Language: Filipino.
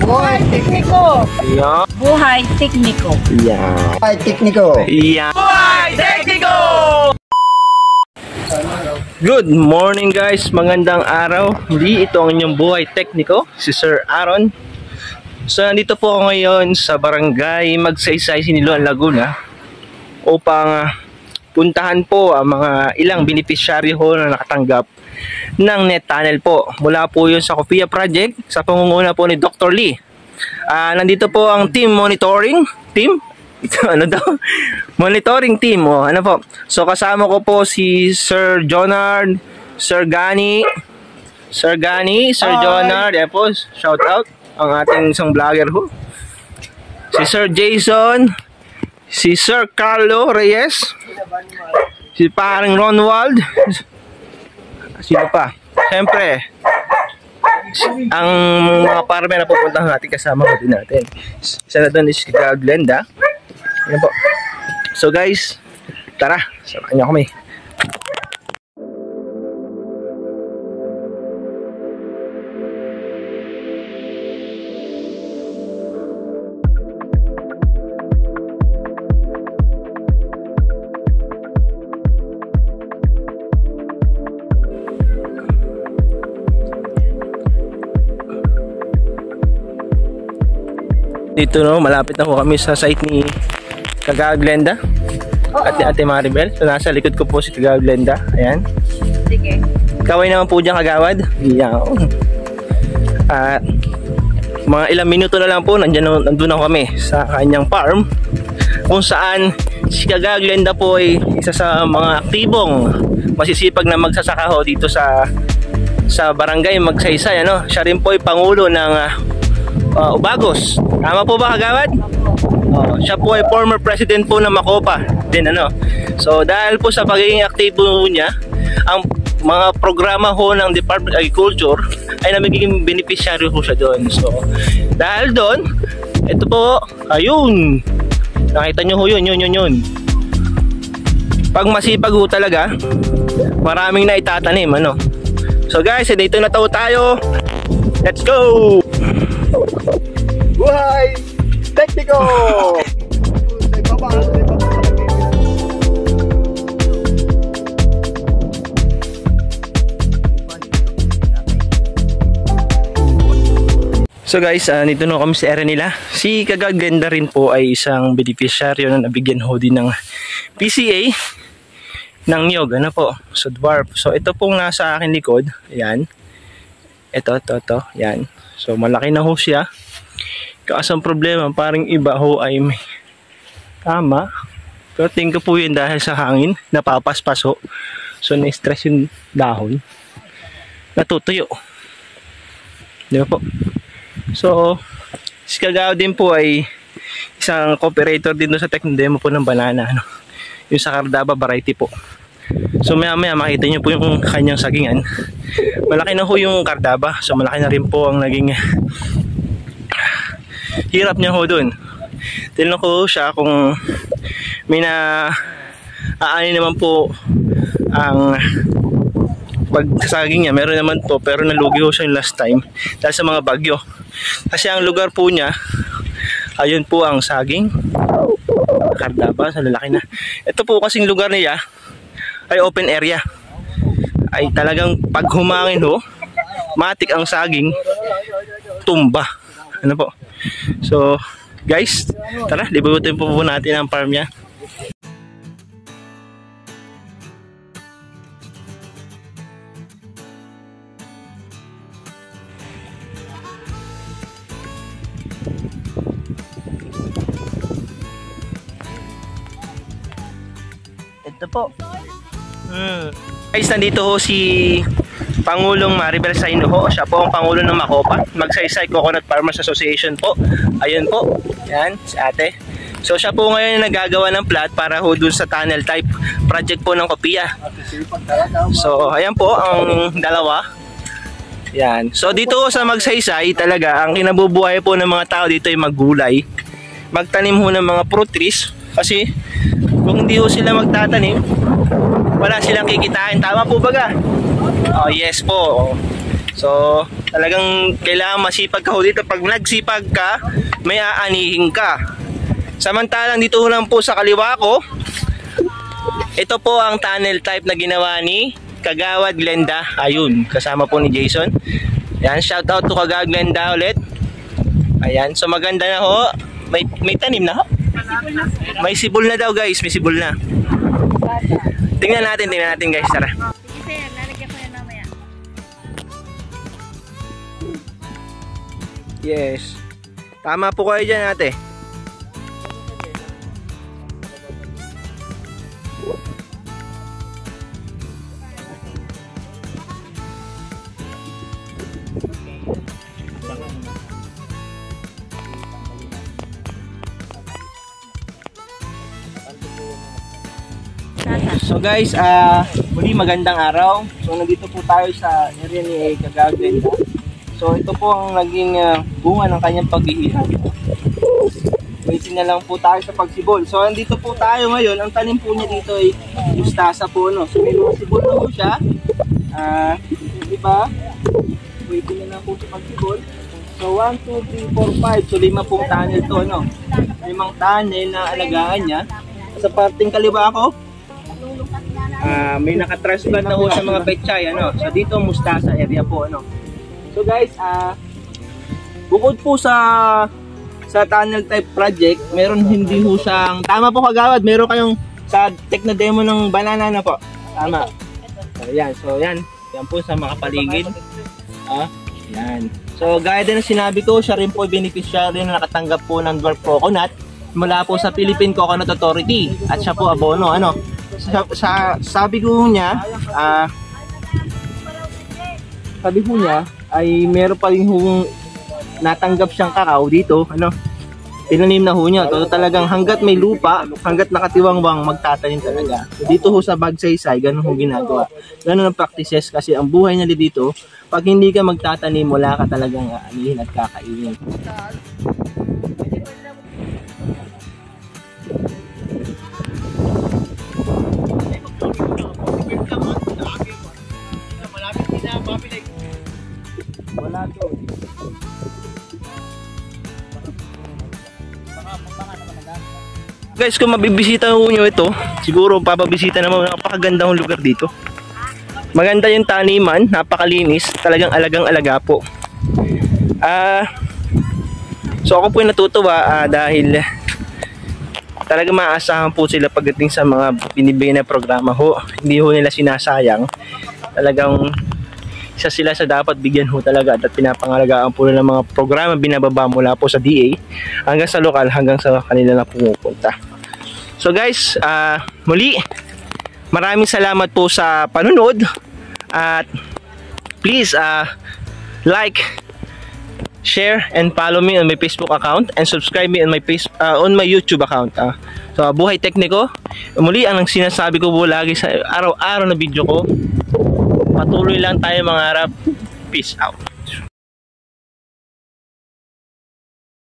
Buhay tekniko. Yeah. Buhay tekniko. Yeah. Buhay tekniko. Yeah. Buhay tekniko! Good morning guys, magandang araw. Muli ito ang inyong buhay tekniko, si Sir Aaron. So nandito po ako ngayon sa barangay Magsaysay, Siniloan, Laguna upang puntahan po ang mga ilang beneficiary ho na nakatanggap ng net tunnel po. Mula po yun sa Copia Project sa pangunguna po ni Dr. Lee. Nandito po ang team monitoring team. Ano daw? Monitoring team. Ano po? So kasama ko po si Sir Jonard, Sir Gani, Sir Jonard. Yan po, shout out ang ating isang vlogger ho. Si Sir Jason, si Sir Carlo Reyes, si paring Ronwald. Sino pa? Siyempre, ang mga farmer na pupuntahan natin kasama ko din natin. Isa na doon is Glenda. Yan po. So guys, tara, samahan niyo kami. Dito no, malapit na po kami sa site ni Kagawad Glenda at ni Ate Maribel. So nasa likod ko po si Kagawad Glenda. Ayan. Sige. Kaway naman po dyan Kagawad. Iyan. At mga ilang minuto na lang po nandun na kami sa kanyang farm kung saan si Kagawad Glenda po ay isa sa mga aktibong masisipag na magsasaka ho dito sa barangay Magsaysay. Ano? Siya rin po ay pangulo ng Ubagos. Tama po ba Kagawad? Siya po ay former president po ng Macopa din ano. So dahil po sa pagiging aktibo niya, ang mga programa ho ng Department of Agriculture ay nagiging beneficiary ho siya doon. So dahil doon, ito po, ayun. Nakita nyo ho yun. Pag masipag ho talaga, maraming na itatanim ano. So guys, dito na tayo. Let's go! Buhay tekniko. So guys, nito na kami sa area nila. Si Kagawad Glenda rin po ay isang beneficiaryo na nabigyan ho din ng PCA ng niyog. Ano po? So dwarf. So ito pong nasa akin likod. Ayan. Ito. Yan. So malaki na ho siya. Kaso ang problema, parang iba ho ay may tama. Pero tingin ko po yun dahil sa hangin, napapaspas ho. So na-stress yung dahon. Natutuyo. Di ba po? So, si Kagawad din po ay isang cooperator din doon sa Technodemo po ng banana. Ano? Yung sa Cardaba variety po. So maya makita nyo po yung kanyang sagingan. Malaki na ho yung Cardaba. So malaki na rin po ang naging hirap niya ho dun. Tinanong ko siya kung may aani naman po ang pagsasaging niya. Meron naman po, pero nalugi ho siya yung last time dahil sa mga bagyo. Kasi ang lugar po niya, ayun po ang saging Cardaba, sa lalaki na. Ito po kasing lugar niya ay open area. Ay talagang pag humangin ho, matik ang saging, tumba. Ano po? So guys, tara, libutin po natin ang farm niya. Ito po. Guys, nandito ho si Pangulong Maribel Saino ho. Siya po ang Pangulo ng Macopa, Magsaysay Coconut Farmers Association po. Ayun po. Yan, si ate. So siya po ngayon nagagawa ng plat para ho dun sa tunnel type project po ng Copia. So ayan po ang dalawa. Yan. So dito sa Magsaysay talaga ang kinabubuhay po ng mga tao dito ay maggulay. Magtanim ho ng mga fruit trees kasi kung hindi ho sila magtatanim, wala silang kikitain. Tama po baga? Oh, yes po. So, talagang kailangan masipag ka ho dito. Pag nagsipag ka, may aanihin ka. Samantalang dito lang po sa kaliwa ko, ito po ang tunnel type na ginawa ni Kagawad Glenda. Ayun, kasama po ni Jason. Yan, shout out to Kagawad Glenda ulit. Ayan, so maganda na ho. May tanim na ho. May sibol na daw guys, may sibol na. Tingnan natin guys, tara. Sige sir, lalagyan ko yan mamaya. Yes. Tama po kayo dyan ate. So guys, muli magandang araw. So nandito po tayo sa area ni Kagawad Glenda. So ito po ang naging bunga ng kanyang paghihirap. Waiting na lang po tayo sa pagsibol. So nandito po tayo ngayon. Ang tanim po niya dito ay mustasa po, no? So may mga sibol na po siya. Diba? Waiting na lang po sa pagsibol. So 1, 2, 3, 4, 5. So 5 pong tunnel to, no? 5 tunnel na alagaan niya. Sa parting kaliwa ko, may nakatransplant na ho sa mga pechay, ano. So dito mustasa area po, ano. So guys, bukod po sa tunnel type project, meron hindi ho siyang, tama po Kagawad, meron kayong sa techno demo ng banana na po. Tama. So yan po sa mga paligid. Yan. So gaya din ng sinabi ko, siya rin po beneficiary na nakatanggap po ng dwarf coconut mula po sa Philippine Coconut Authority at siya po abono, ano. Sabi ko niya, ay meron pa rin hong natanggap siyang kakao dito, ano, tinanim na ho niya. So, talagang hanggat may lupa, hanggat nakatiwangwang, magtatanim talaga. So, dito ho sa Bagsaysay, ganun ho ginagawa. Ganun ang practices kasi ang buhay nila dito, pag hindi ka magtatanim, wala ka talagang aanihin at kakainin. Wala to. Guys, kung mabibisita ho nyo ito, siguro papabisita naman, napakaganda ng lugar dito. Maganda yung taniman, napakalinis, talagang alagang-alaga po. So ako po yung natutuwa dahil talagang maaasahan po sila pagdating sa mga binibigay na programa ho. Hindi ho nila sinasayang. Talagang isa sila sa dapat bigyan ho talaga at pinapangalagaan po ng mga programa binababa mula po sa DA hanggang sa lokal, hanggang sa kanila na pumupunta. So guys, muli maraming salamat po sa panunod at please like, share and follow me on my Facebook account and subscribe me on my YouTube account. So Buhay Tekniko, muli ang sinasabi ko po lagi sa araw-araw na video ko, patuloy lang tayo mangarap. Peace out.